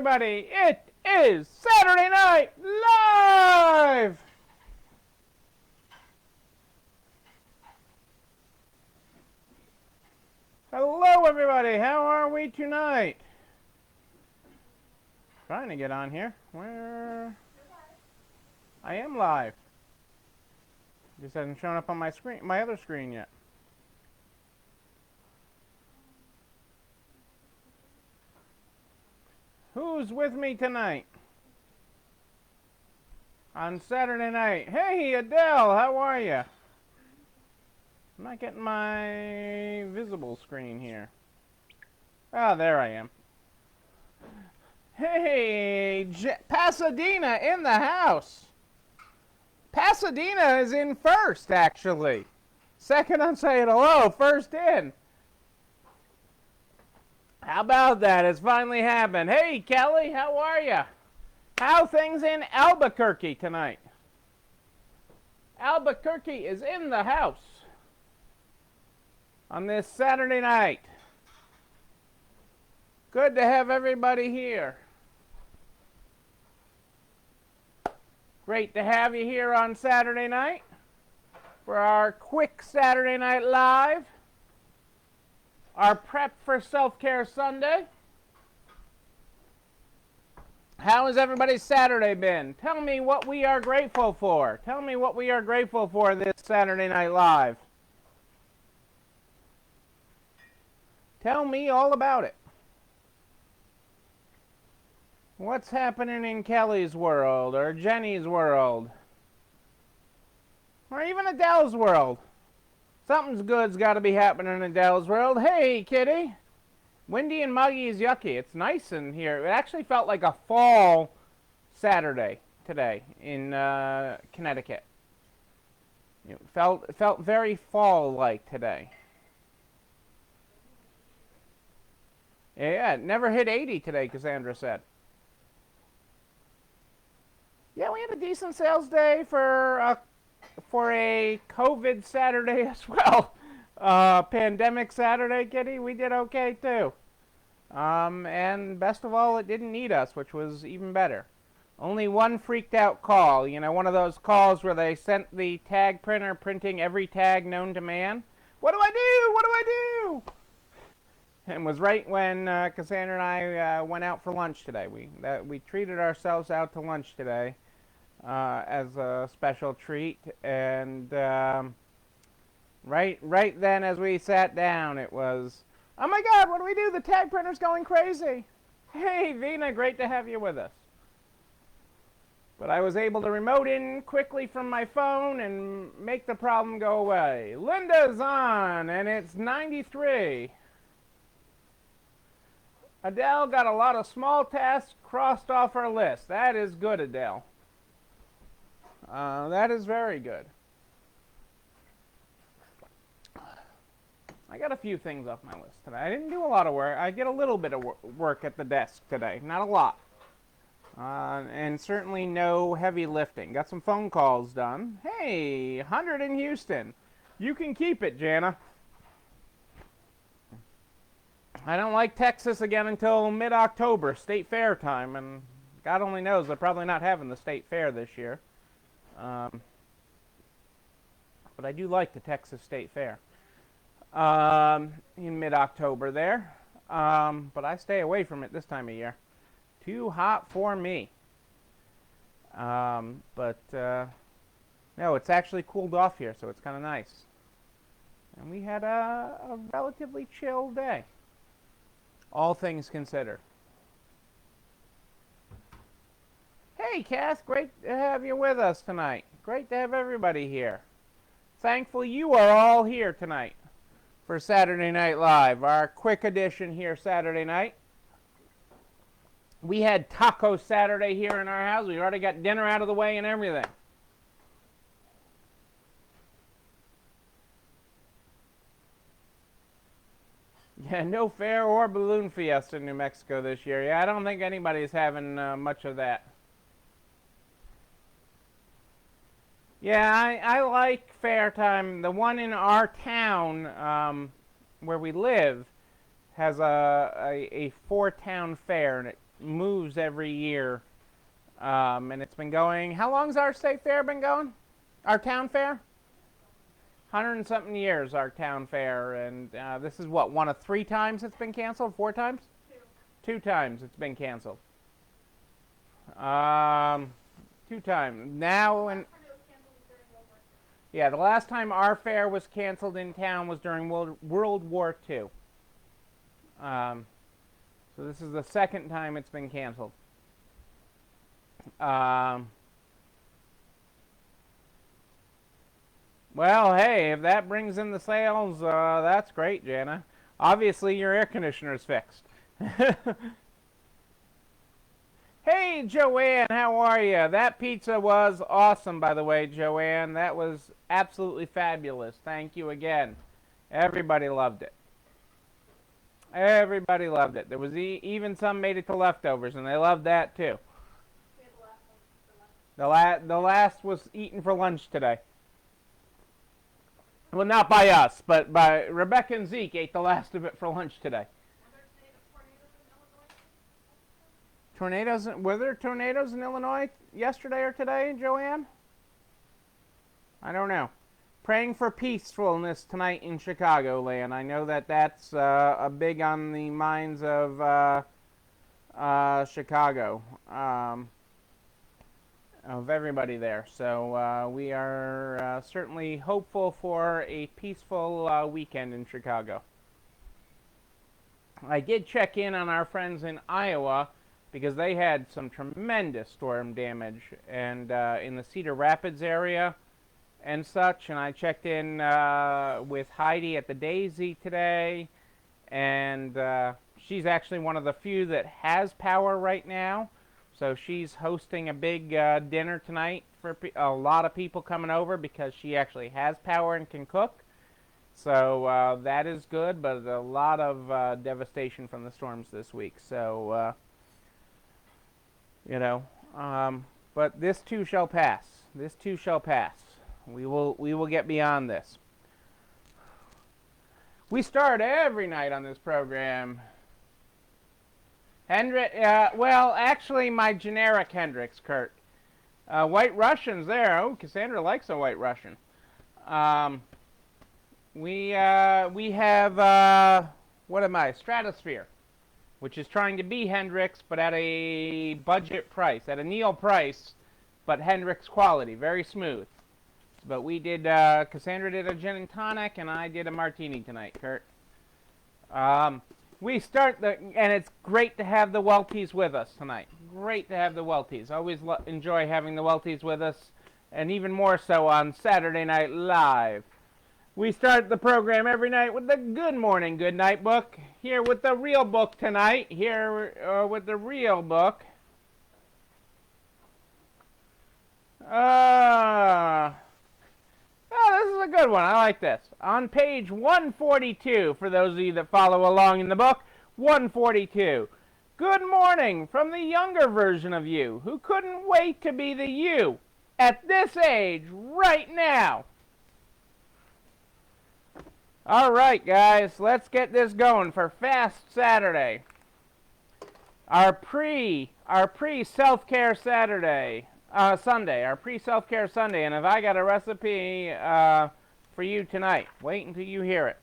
everybody. It is Saturday Night Live! Hello, everybody. How are we tonight? Trying to get on here. Where? I am live. Just hasn't shown up on my screen, my other screen yet. Who's with me tonight? On Saturday night. Hey, Adele, how are you? I'm not getting my visible screen here. Oh, there I am. Hey, Pasadena in the house. Pasadena is in first, actually. Second on saying hello, first in. How about that? It's finally happened. Hey, Kelly, how are you? How things in Albuquerque tonight? Albuquerque is in the house on this Saturday night. Good to have everybody here. Great to have you here on Saturday night for our quick Saturday Night Live, our prep for Self-Care Sunday. How has everybody's Saturday been? Tell me what we are grateful for. Tell me what we are grateful for this Saturday Night Live. Tell me all about it. What's happening in Kelly's world, or Jenny's world, or even Adele's world? Something's good's got to be happening in Adele's world. Hey, kitty. Windy and muggy is yucky. It's nice in here. It actually felt like a fall Saturday today in Connecticut. It felt very fall-like today. Yeah, it never hit 80 today, Cassandra said. Yeah, we had a decent sales day for a COVID Saturday as well. Pandemic Saturday, kitty, we did okay too. And best of all, it didn't need us, which was even better. Only one freaked out call, you know, one of those calls where they sent the tag printer printing every tag known to man. What do I do? What do I do? And was right when Cassandra and I went out for lunch today. We treated ourselves out to lunch today as a special treat, and right then as we sat down, it was, oh my God, what do we do? The tag printer's going crazy. Hey, Vina, great to have you with us. But I was able to remote in quickly from my phone and make the problem go away. Linda's on, and it's 93. Adele got a lot of small tasks crossed off her list. That is good, Adele. That is very good. I got a few things off my list today. I didn't do a lot of work. I did a little bit of work at the desk today. Not a lot. And certainly no heavy lifting. Got some phone calls done. Hey, 100 in Houston. You can keep it, Jana. I don't like Texas again until mid-October, state fair time, and God only knows they're probably not having the state fair this year. But I do like the Texas State Fair in mid-October there. But I stay away from it this time of year. Too hot for me. No, it's actually cooled off here, so it's kind of nice. And we had a relatively chill day, all things considered. Hey, Cass, great to have you with us tonight. Great to have everybody here. Thankful you are all here tonight for Saturday Night Live, our quick edition here Saturday night. We had Taco Saturday here in our house. We already got dinner out of the way and everything. Yeah, no fair or balloon fiesta in New Mexico this year. Yeah, I don't think anybody's having much of that. Yeah, I like fair time. The one in our town where we live has a four-town fair, and moves every year, and it's been going. How long's our state fair been going? Our town fair? 100 and something years, our town fair, and this is what, one of 3 times it's been canceled? 4 times? 2 times it's been canceled. 2 times now, and yeah, the last time our fair was canceled in town was during World War II. So this is the 2nd time it's been canceled. Well, hey, if that brings in the sales, that's great, Jana. Obviously, your air conditioner's fixed. Hey, Joanne, how are you? That pizza was awesome, by the way, Joanne. That was absolutely fabulous. Thank you again. Everybody loved it. Everybody loved it. There was even some made it to leftovers, and they loved that too. The last was eaten for lunch today. Well, not by us, but by Rebecca and Zeke ate the last of it for lunch today. Were there tornadoes in Illinois yesterday or today, Joanne? I don't know. Praying for peacefulness tonight in Chicagoland. I know that that's a big on the minds of Chicago, of everybody there. So we are certainly hopeful for a peaceful weekend in Chicago. I did check in on our friends in Iowa, because they had some tremendous storm damage and in the Cedar Rapids area and such. And I checked in with Heidi at the Daisy today, and she's actually one of the few that has power right now. So she's hosting a big dinner tonight for a lot of people coming over because she actually has power and can cook. So that is good, but a lot of devastation from the storms this week. So but this too shall pass. This too shall pass. We will get beyond this. We start every night on this program. Well, actually, my generic Hendrix, Kurt. White Russian's there. Oh, Cassandra likes a White Russian. We have what am I? Stratosphere, which is trying to be Hendrix, but at a budget price, at a Neil price, but Hendrix quality, very smooth. But we did, Cassandra did a gin and tonic, and I did a martini tonight, Kurt. We start and it's great to have the Welties with us tonight. Great to have the Welties. Always enjoy having the Welties with us, and even more so on Saturday Night Live. We start the program every night with the Good Morning, Good Night book. Here with the real book tonight. Here with the real book. Oh, this is a good one. I like this. On page 142, for those of you that follow along in the book, 142. Good morning from the younger version of you who couldn't wait to be the you at this age right now. All right, guys, let's get this going for Fast Saturday. Our pre self-care Sunday, our pre self-care Sunday, and if I got a recipe for you tonight, wait until you hear it.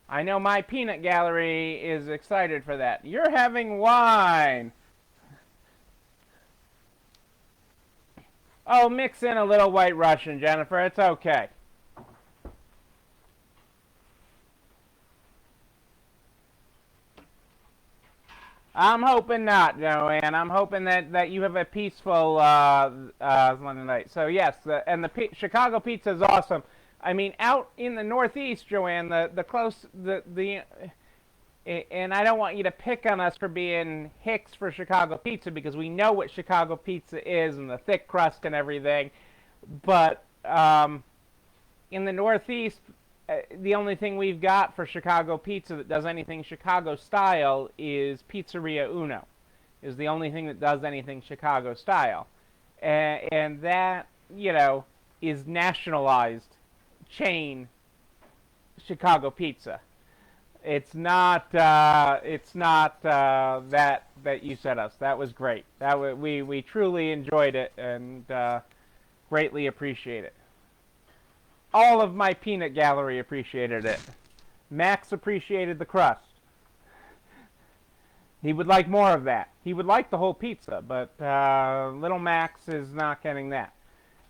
I know my peanut gallery is excited for that. You're having wine. Oh, mix in a little White Russian, Jennifer. It's okay. I'm hoping not, Joanne. I'm hoping that you have a peaceful Monday night. So yes, and the Chicago pizza is awesome. I mean, out in the Northeast, Joanne, and I don't want you to pick on us for being hicks for Chicago pizza because we know what Chicago pizza is and the thick crust and everything. But in the Northeast, the only thing we've got for Chicago pizza that does anything Chicago style is Pizzeria Uno. Is the only thing that does anything Chicago style. And that, is nationalized chain Chicago pizza. that you sent us. That was great. We truly enjoyed it and greatly appreciate it. All of my peanut gallery appreciated it. Max appreciated the crust. He would like more of that. He would like the whole pizza, but little Max is not getting that.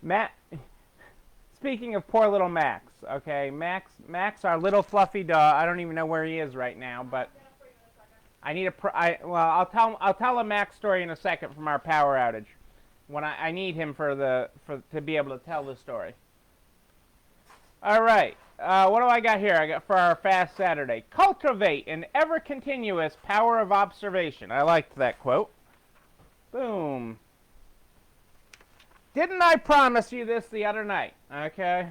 Matt, speaking of poor little Max, okay, Max, our little fluffy dog. I don't even know where he is right now, but I need I'll tell a Max story in a second from our power outage. When I need him to be able to tell the story. All right. What do I got here? I got for our Fast Saturday. Cultivate an ever-continuous power of observation. I liked that quote. Boom. Didn't I promise you this the other night? Okay.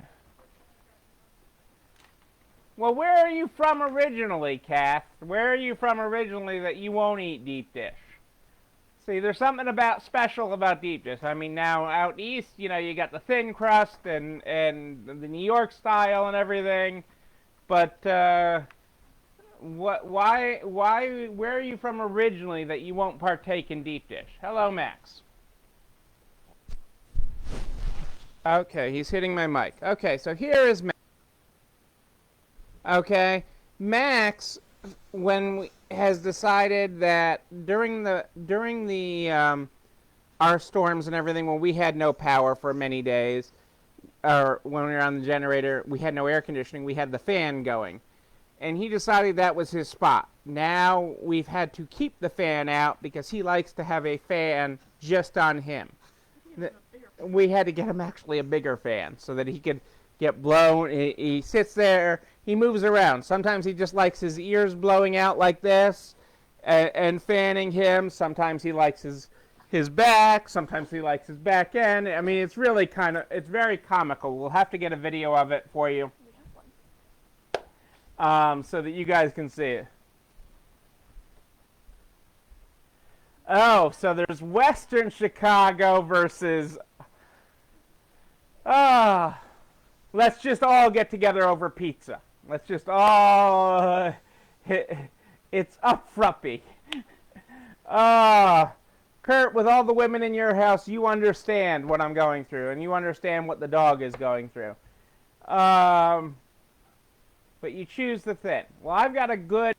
Well, where are you from originally, Kath? Where are you from originally that you won't eat deep dish? See, there's something special about deep dish. I mean, now out east, you got the thin crust and the New York style and everything. But why? Where are you from originally that you won't partake in deep dish? Hello, Max. Okay, he's hitting my mic. Okay, so here is Max. Okay, Max, has decided that during our storms and everything, when we had no power for many days, or when we were on the generator, we had no air conditioning, we had the fan going, and he decided that was his spot. Now we've had to keep the fan out because he likes to have a fan just on him. We had to get him actually a bigger fan so that he could get blown. He sits there, he moves around. Sometimes he just likes his ears blowing out like this and fanning him. Sometimes he likes his back. Sometimes he likes his back end. I mean, it's really it's very comical. We'll have to get a video of it for you so that you guys can see it. Oh, so there's Western Chicago versus... let's just all get together over pizza. Let's just all... it's up fruppy. Kurt, with all the women in your house, you understand what I'm going through, and you understand what the dog is going through. But you choose the thin. Well, I've got a good...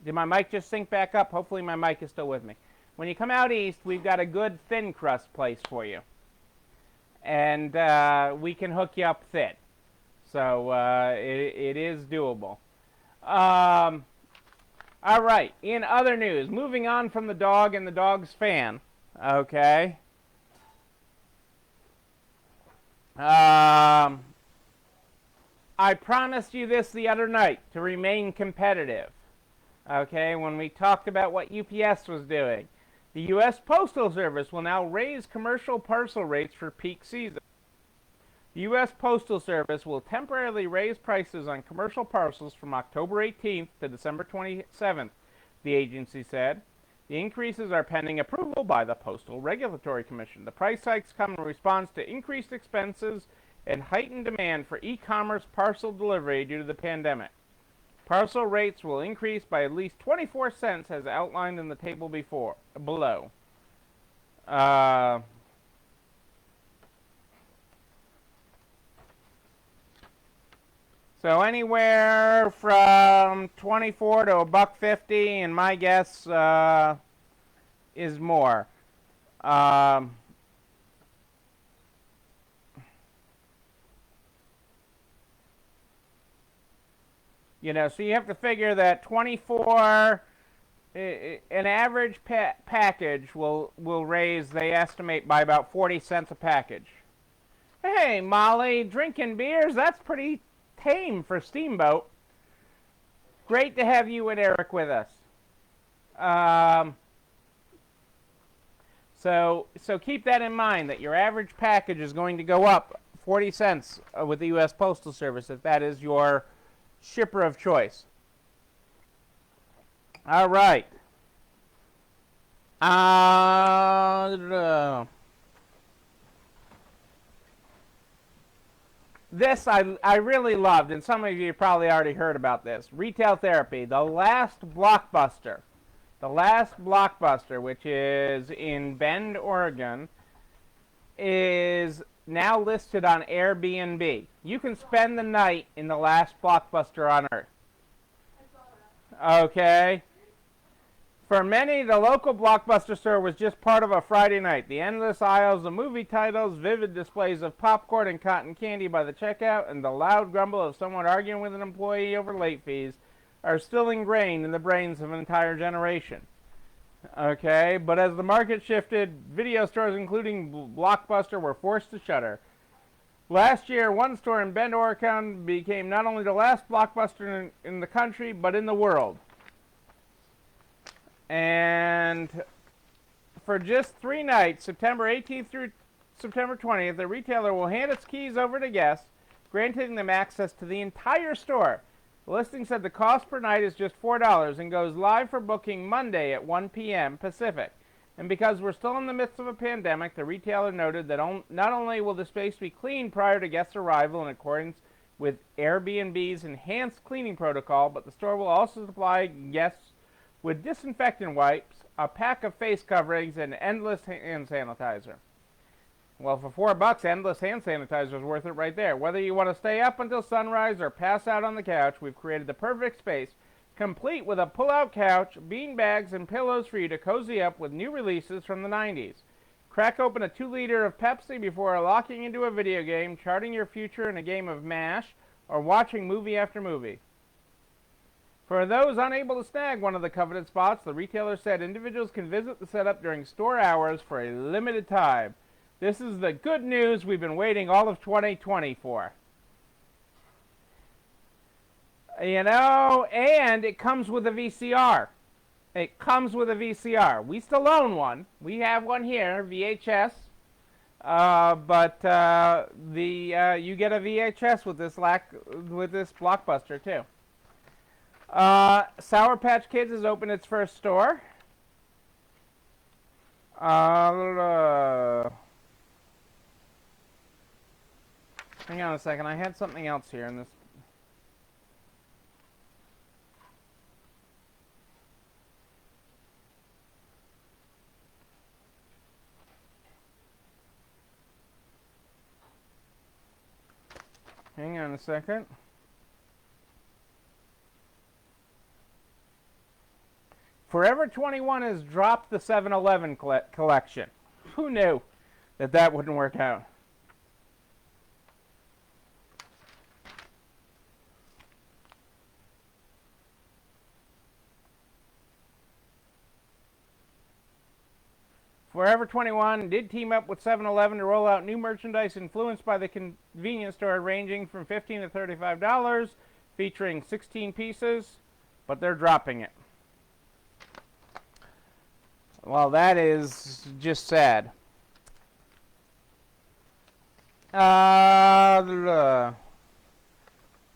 Did my mic just sync back up? Hopefully my mic is still with me. When you come out east, we've got a good thin crust place for you. And we can hook you up thin. So it is doable. All right. In other news, moving on from the dog and the dog's fan. Okay. I promised you this the other night to remain competitive. Okay, when we talked about what UPS was doing. The U.S. Postal Service will now raise commercial parcel rates for peak season. The U.S. Postal Service will temporarily raise prices on commercial parcels from October 18th to December 27th, the agency said. The increases are pending approval by the Postal Regulatory Commission. The price hikes come in response to increased expenses and heightened demand for e-commerce parcel delivery due to the pandemic. Parcel rates will increase by at least 24 cents as outlined in the table below. So anywhere from 24 to $1.50, and my guess is more. So you have to figure that 24, an average package will raise, they estimate, by about 40 cents a package. Hey, Molly, drinking beers, that's pretty tame for Steamboat. Great to have you and Eric with us. So keep that in mind, that your average package is going to go up 40 cents with the U.S. Postal Service if that is your shipper of choice. All right. This I really loved, and some of you probably already heard about this. Retail Therapy, the last Blockbuster. The last Blockbuster, which is in Bend, Oregon, is now listed on Airbnb. You can spend the night in the last Blockbuster on Earth. Okay? For many, the local Blockbuster store was just part of a Friday night. The endless aisles of movie titles, vivid displays of popcorn and cotton candy by the checkout, and the loud grumble of someone arguing with an employee over late fees are still ingrained in the brains of an entire generation. Okay, but as the market shifted, video stores including Blockbuster were forced to shutter. Last year, one store in Bend, Oregon became not only the last Blockbuster in the country, but in the world. And for just 3 nights, September 18th through September 20th, the retailer will hand its keys over to guests, granting them access to the entire store. The listing said the cost per night is just $4 and goes live for booking Monday at 1 p.m. Pacific. And because we're still in the midst of a pandemic, the retailer noted that not only will the space be cleaned prior to guests' arrival in accordance with Airbnb's enhanced cleaning protocol, but the store will also supply guests with disinfectant wipes, a pack of face coverings, and endless hand sanitizer. Well, for $4, endless hand sanitizer is worth it right there. Whether you want to stay up until sunrise or pass out on the couch, we've created the perfect space, complete with a pull-out couch, bean bags, and pillows for you to cozy up with new releases from the 90s. Crack open a 2-liter of Pepsi before locking into a video game, charting your future in a game of MASH, or watching movie after movie. For those unable to snag one of the coveted spots, the retailer said individuals can visit the setup during store hours for a limited time. This is the good news we've been waiting all of 2020 for. You know, and it comes with a VCR. It comes with a VCR. We still own one. We have one here, VHS. But you get a VHS with this Blockbuster too. Sour Patch Kids has opened its first store. Hang on a second. I had something else here in this. Hang on a second. Forever 21 has dropped the 7-Eleven collection. Who knew that wouldn't work out? Forever 21 did team up with 7-Eleven to roll out new merchandise influenced by the convenience store, ranging from $15 to $35, featuring 16 pieces, but they're dropping it. Well, that is just sad.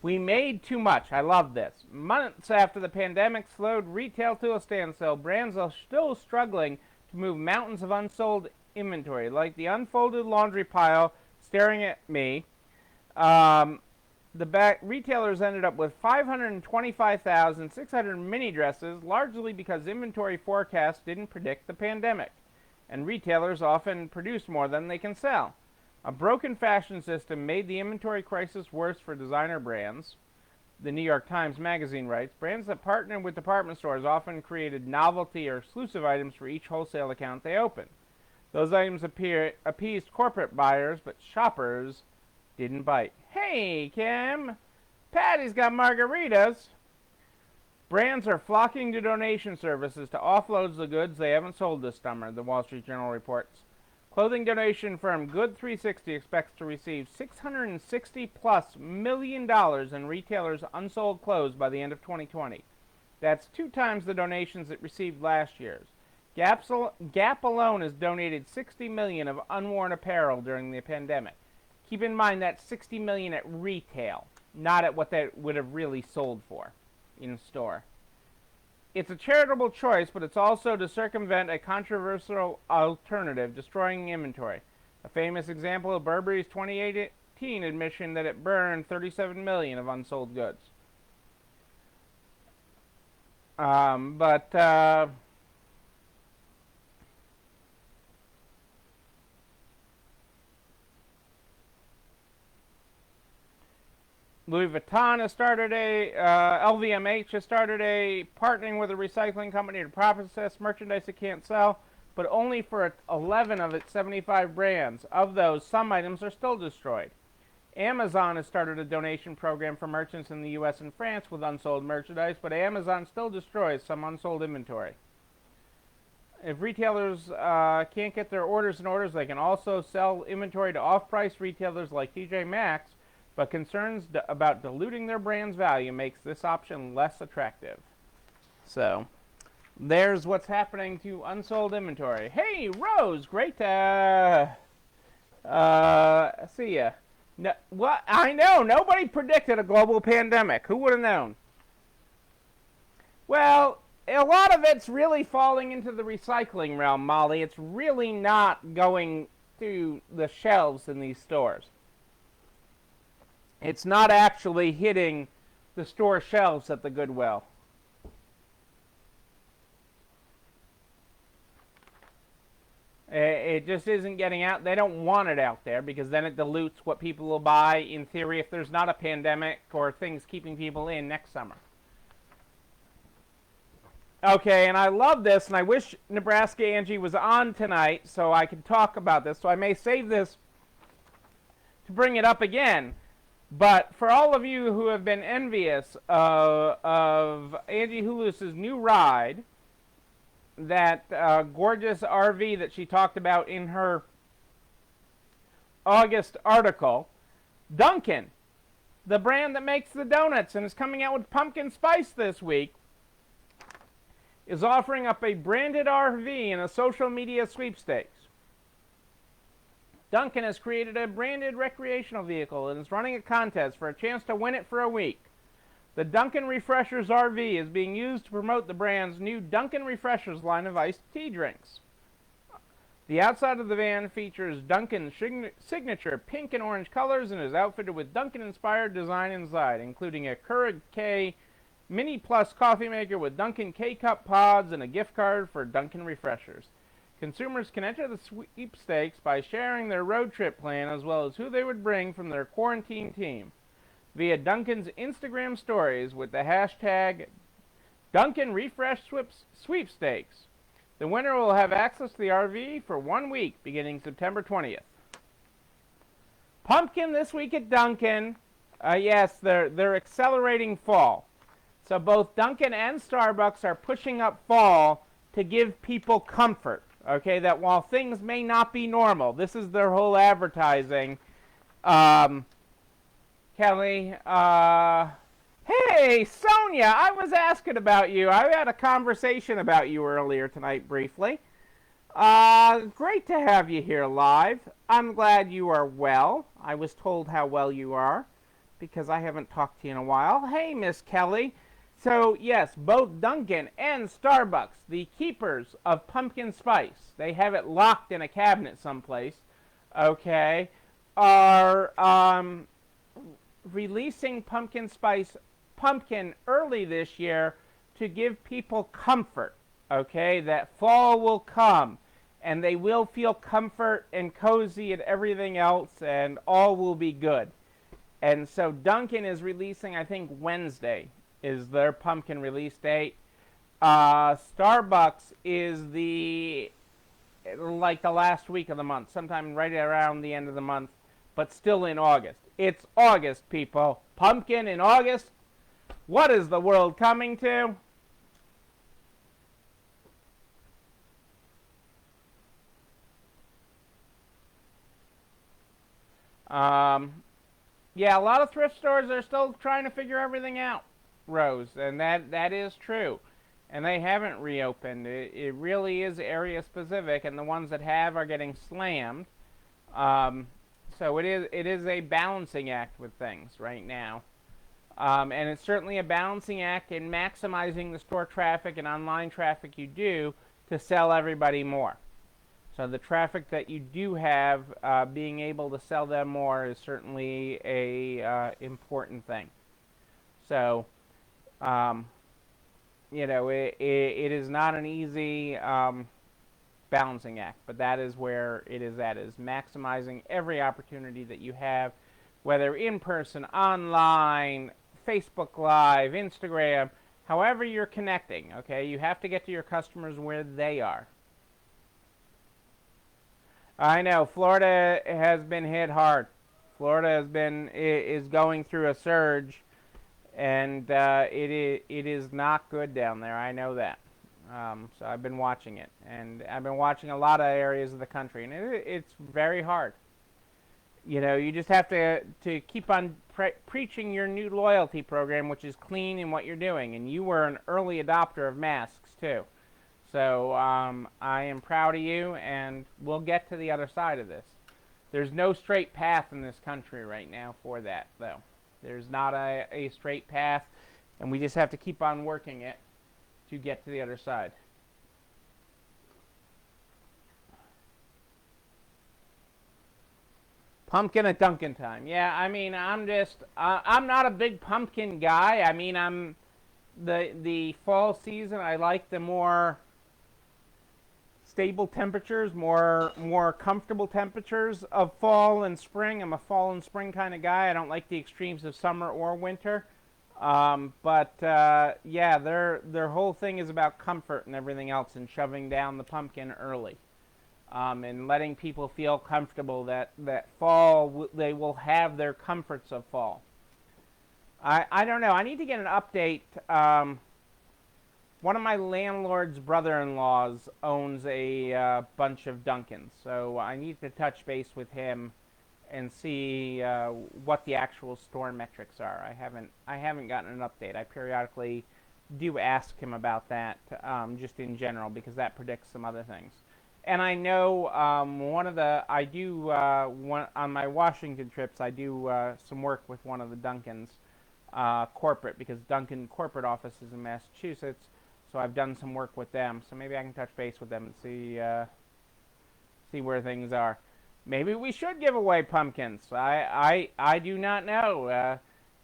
We made too much. I love this. Months after the pandemic slowed retail to a standstill, brands are still struggling to move mountains of unsold inventory, like the unfolded laundry pile staring at me. Retailers ended up with 525,600 mini dresses, largely because inventory forecasts didn't predict the pandemic, and retailers often produce more than they can sell. A broken fashion system made the inventory crisis worse for designer brands. The New York Times Magazine writes, brands that partnered with department stores often created novelty or exclusive items for each wholesale account they opened. Those items appeased corporate buyers, but shoppers didn't bite. Hey, Kim! Patty's got margaritas! Brands are flocking to donation services to offload the goods they haven't sold this summer, the Wall Street Journal reports. Clothing donation firm Good360 expects to receive $660+ million in retailers' unsold clothes by the end of 2020. That's 2 times the donations it received last year. Gap alone has donated $60 million of unworn apparel during the pandemic. Keep in mind that's $60 million at retail, not at what they would have really sold for in store. It's a charitable choice, but it's also to circumvent a controversial alternative, destroying inventory. A famous example of Burberry's 28 2018 admission that it burned 37 million of unsold goods. But Louis Vuitton has started LVMH has started partnering with a recycling company to process merchandise it can't sell, but only for 11 of its 75 brands. Of those, some items are still destroyed. Amazon has started a donation program for merchants in the US and France with unsold merchandise, but Amazon still destroys some unsold inventory. If retailers can't get their orders in orders, they can also sell inventory to off-price retailers like TJ Maxx, but concerns about diluting their brand's value makes this option less attractive. So, there's what's happening to unsold inventory. Hey, Rose, great to see ya. No, what? I know, nobody predicted a global pandemic. Who would have known? Well, a lot of it's really falling into the recycling realm, Molly. It's really not going to the shelves in these stores. It's not actually hitting the store shelves at the Goodwill. It just isn't getting out. They don't want it out there because then it dilutes what people will buy, in theory, if there's not a pandemic or things keeping people in next summer. Okay, and I love this, and I wish Nebraska Angie was on tonight so I could talk about this. So I may save this to bring it up again. But for all of you who have been envious of Angie Hulus's new ride, that gorgeous RV that she talked about in her August article, Dunkin', the brand that makes the donuts and is coming out with pumpkin spice this week, is offering up a branded RV in a social media sweepstakes. Dunkin' has created a branded recreational vehicle and is running a contest for a chance to win it for a week. The Dunkin' Refreshers RV is being used to promote the brand's new Dunkin' Refreshers line of iced tea drinks. The outside of the van features Dunkin's signature pink and orange colors and is outfitted with Dunkin'-inspired design inside, including a Keurig K Mini Plus coffee maker with Dunkin' K-Cup pods and a gift card for Dunkin' Refreshers. Consumers can enter the sweepstakes by sharing their road trip plan as well as who they would bring from their quarantine team via Dunkin's Instagram stories with the hashtag Dunkin' Refresh Sweepstakes. The winner will have access to the RV for 1 week beginning September 20th. Pumpkin this week at Dunkin'. Yes, they're accelerating fall. So both Dunkin' and Starbucks are pushing up fall to give people comfort. Okay, that while things may not be normal, this is their whole advertising. Kelly, hey, Sonia, I was asking about you. I had a conversation about you earlier tonight briefly. Great to have you here live. I'm glad you are well. I was told how well you are because I haven't talked to you in a while. Hey, Miss Kelly. So, yes, both Dunkin' and Starbucks, the keepers of pumpkin spice, they have it locked in a cabinet someplace, okay, are releasing pumpkin spice pumpkin early this year to give people comfort, okay, that fall will come and they will feel comfort and cozy and everything else and all will be good. And so Dunkin' is releasing, I think, Wednesday is their pumpkin release date. Starbucks is like the last week of the month, sometime right around the end of the month, but still in August. It's August, people. Pumpkin in August. What is the world coming to? Yeah, a lot of thrift stores are still trying to figure everything out, Rose, and that is true. And they haven't reopened. It really is area specific, and the ones that have are getting slammed. So it is a balancing act with things right now. And it's certainly a balancing act in maximizing the store traffic and online traffic you do to sell everybody more. So the traffic that you do have, being able to sell them more is certainly a important thing. So, um, it is not an easy balancing act, but that is where it is at, is maximizing every opportunity that you have, whether in person, online, Facebook Live, Instagram, however you're connecting, okay? You have to get to your customers where they are. I know Florida has been hit hard. Florida is going through a surge, and it is not good down there. I know that. So I've been watching it, and I've been watching a lot of areas of the country, and it's very hard. You just have to keep on preaching your new loyalty program, which is clean in what you're doing, and you were an early adopter of masks too. So I am proud of you, and we'll get to the other side of this. There's no straight path in this country right now for that, though. There's not a straight path, and we just have to keep on working it to get to the other side. Pumpkin at Dunkin' time. Yeah, I mean, I'm not a big pumpkin guy. I mean, I'm the fall season. I like the more stable temperatures, more comfortable temperatures of fall and spring. I'm a fall and spring kind of guy. I don't like the extremes of summer or winter. Yeah, their whole thing is about comfort and everything else, and shoving down the pumpkin early, and letting people feel comfortable that fall they will have their comforts of fall. I don't know. I need to get an update. One of my landlord's brother-in-laws owns a bunch of Dunkins, so I need to touch base with him and see what the actual store metrics are. I haven't gotten an update. I periodically do ask him about that, just in general, because that predicts some other things. And I know on my Washington trips, I do some work with one of the Dunkins corporate, because Dunkin' corporate office is in Massachusetts. So I've done some work with them. So maybe I can touch base with them and see where things are. Maybe we should give away pumpkins. I do not know.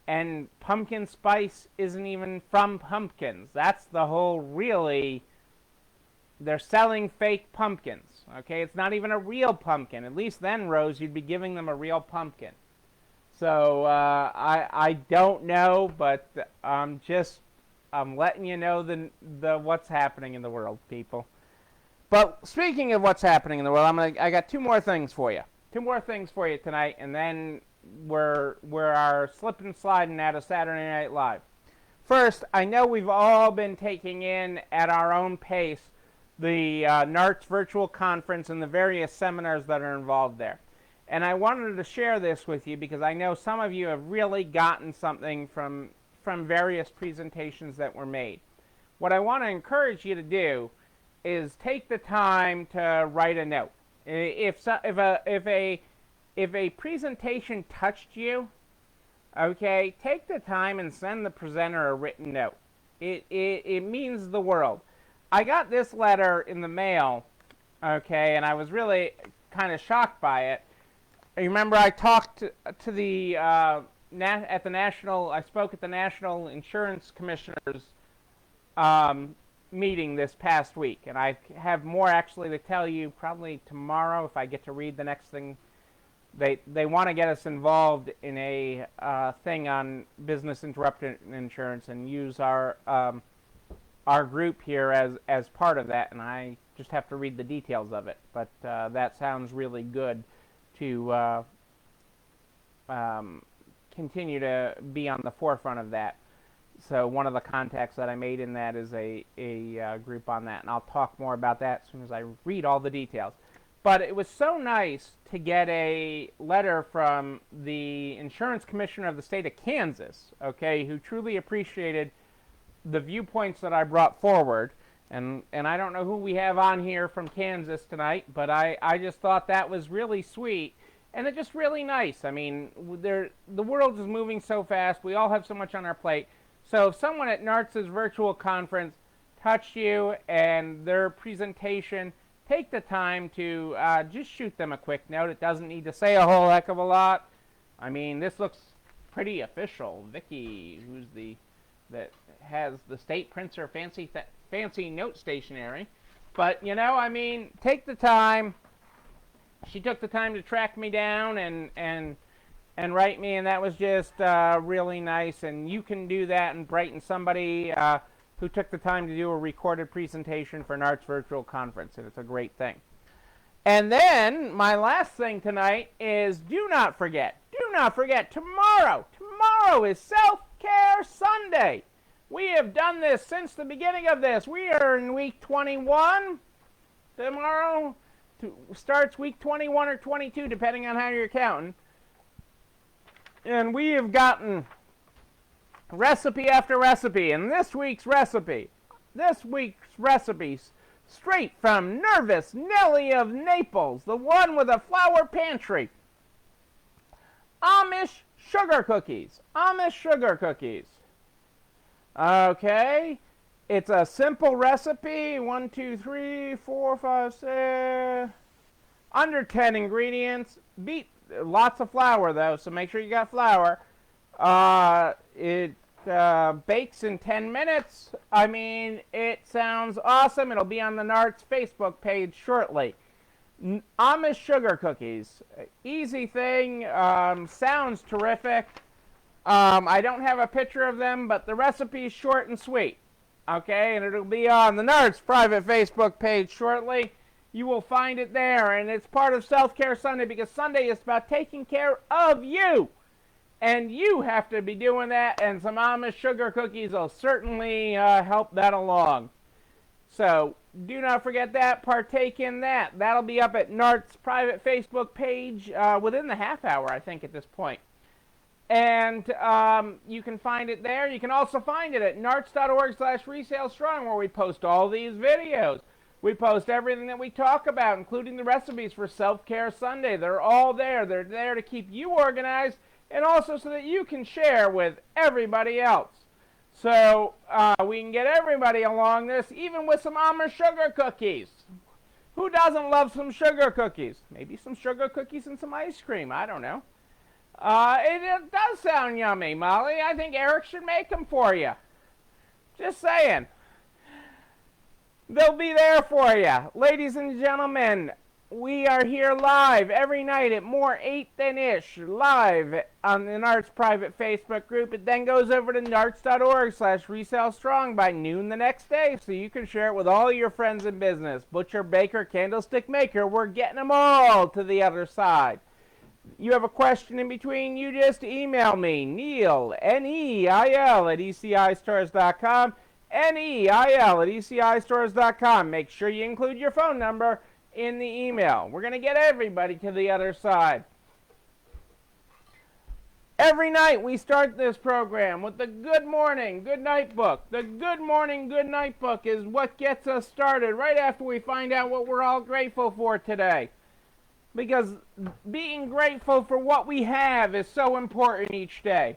And pumpkin spice isn't even from pumpkins. That's the whole really. They're selling fake pumpkins. Okay, it's not even a real pumpkin. At least then, Rose, you'd be giving them a real pumpkin. So I don't know, but I'm letting you know the what's happening in the world, people. But speaking of what's happening in the world, I got two more things for you. Two more things for you tonight, and then we're slipping and sliding out of Saturday Night Live. First, I know we've all been taking in at our own pace the NARTS virtual conference and the various seminars that are involved there. And I wanted to share this with you because I know some of you have really gotten something from various presentations that were made. What I want to encourage you to do is take the time to write a note. If a presentation touched you, okay, take the time and send the presenter a written note. It means the world. I got this letter in the mail, okay, and I was really kind of shocked by it. Remember, I talked to the at the national. I spoke at the National Insurance Commissioners meeting this past week, and I have more actually to tell you probably tomorrow if I get to read the next thing. They want to get us involved in a thing on business interruption insurance and use our group here as part of that, and I just have to read the details of it. But that sounds really good to continue to be on the forefront of that. So one of the contacts that I made in that is a group on that, and I'll talk more about that as soon as I read all the details. But it was so nice to get a letter from the insurance commissioner of the state of Kansas, okay, who truly appreciated the viewpoints that I brought forward. And I don't know who we have on here from Kansas tonight, but I just thought that was really sweet. And it's just really nice. I mean, the world is moving so fast. We all have so much on our plate. So if someone at NARTS's virtual conference touched you and their presentation take the time to just shoot them a quick note. It doesn't need to say a whole heck of a lot. I mean, this looks pretty official. Vicky, that has the state printer fancy note stationery. But, you know, I mean, take the time. She took the time to track me down and write me, and that was just really nice. And you can do that and brighten somebody who took the time to do a recorded presentation for an arts virtual conference, and it's a great thing. And then my last thing tonight is do not forget, tomorrow is Self-Care Sunday. We have done this since the beginning of this. We are in week 21. Tomorrow starts week 21 or 22, depending on how you're counting. And we have gotten recipe after recipe. And this week's recipe, straight from Nervous Nellie of Naples, the one with a flower pantry. Amish sugar cookies. Okay, it's a simple recipe. 1, 2, 3, 4, 5, 6. Under 10 ingredients. Lots of flour though, so make sure you got flour. It bakes in 10 minutes. I mean, it sounds awesome. It'll be on the Narts Facebook page shortly. Amish sugar cookies. Easy thing. Sounds terrific. I don't have a picture of them, but the recipe is short and sweet. Okay, and it'll be on the Narts private Facebook page shortly. You will find it there, and it's part of Self-Care Sunday because Sunday is about taking care of you. And you have to be doing that, and some Amish sugar cookies will certainly help that along. So do not forget that. Partake in that. That'll be up at Nart's private Facebook page within the half hour, I think, at this point. And you can find it there. You can also find it at narts.org/resalestrong, where we post all these videos. We post everything that we talk about, including the recipes for Self-Care Sunday. They're all there. They're there to keep you organized and also so that you can share with everybody else. So we can get everybody along this, even with some Amish sugar cookies. Who doesn't love some sugar cookies? Maybe some sugar cookies and some ice cream. I don't know. It does sound yummy, Molly. I think Eric should make them for you. Just saying. They'll be there for you. Ladies and gentlemen, we are here live every night at more 8 than ish, live on the Narts private Facebook group. It then goes over to narts.org/resalestrong by noon the next day, so you can share it with all your friends in business. Butcher, baker, candlestick maker, we're getting them all to the other side. You have a question in between, you just email me, Neil, Neil, at ECIstores.com, Neil at ECIstores.com. Make sure you include your phone number in the email. We're going to get everybody to the other side. Every night we start this program with the Good Morning, Good Night book. The Good Morning, Good Night book is what gets us started right after we find out what we're all grateful for today. Because being grateful for what we have is so important each day.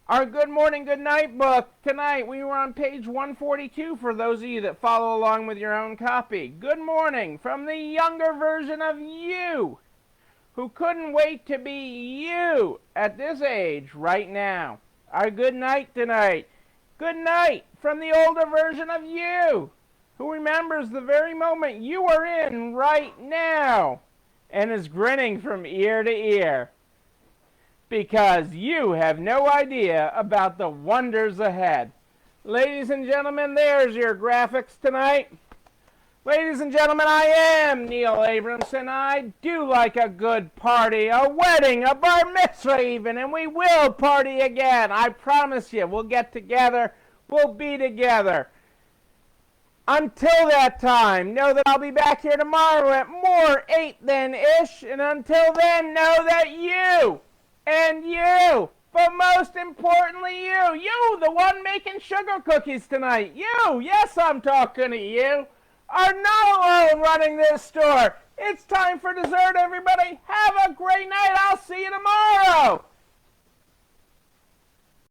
Our Good Morning, Good Night book, tonight we were on page 142 for those of you that follow along with your own copy. Good morning from the younger version of you, who couldn't wait to be you at this age right now. Our good night tonight. Good night from the older version of you, who remembers the very moment you are in right now and is grinning from ear to ear because you have no idea about the wonders ahead. Ladies and gentlemen, there's your graphics tonight. Ladies and gentlemen, I am Neil Abramson. I do like a good party, a wedding, a bar mitzvah even, and we will party again. I promise you, we'll get together, we'll be together. Until that time, know that I'll be back here tomorrow at more 8 than ish, and until then, know that you, and you, but most importantly you, the one making sugar cookies tonight, you, yes, I'm talking to you, are not alone running this store. It's time for dessert, everybody. Have a great night. I'll see you tomorrow.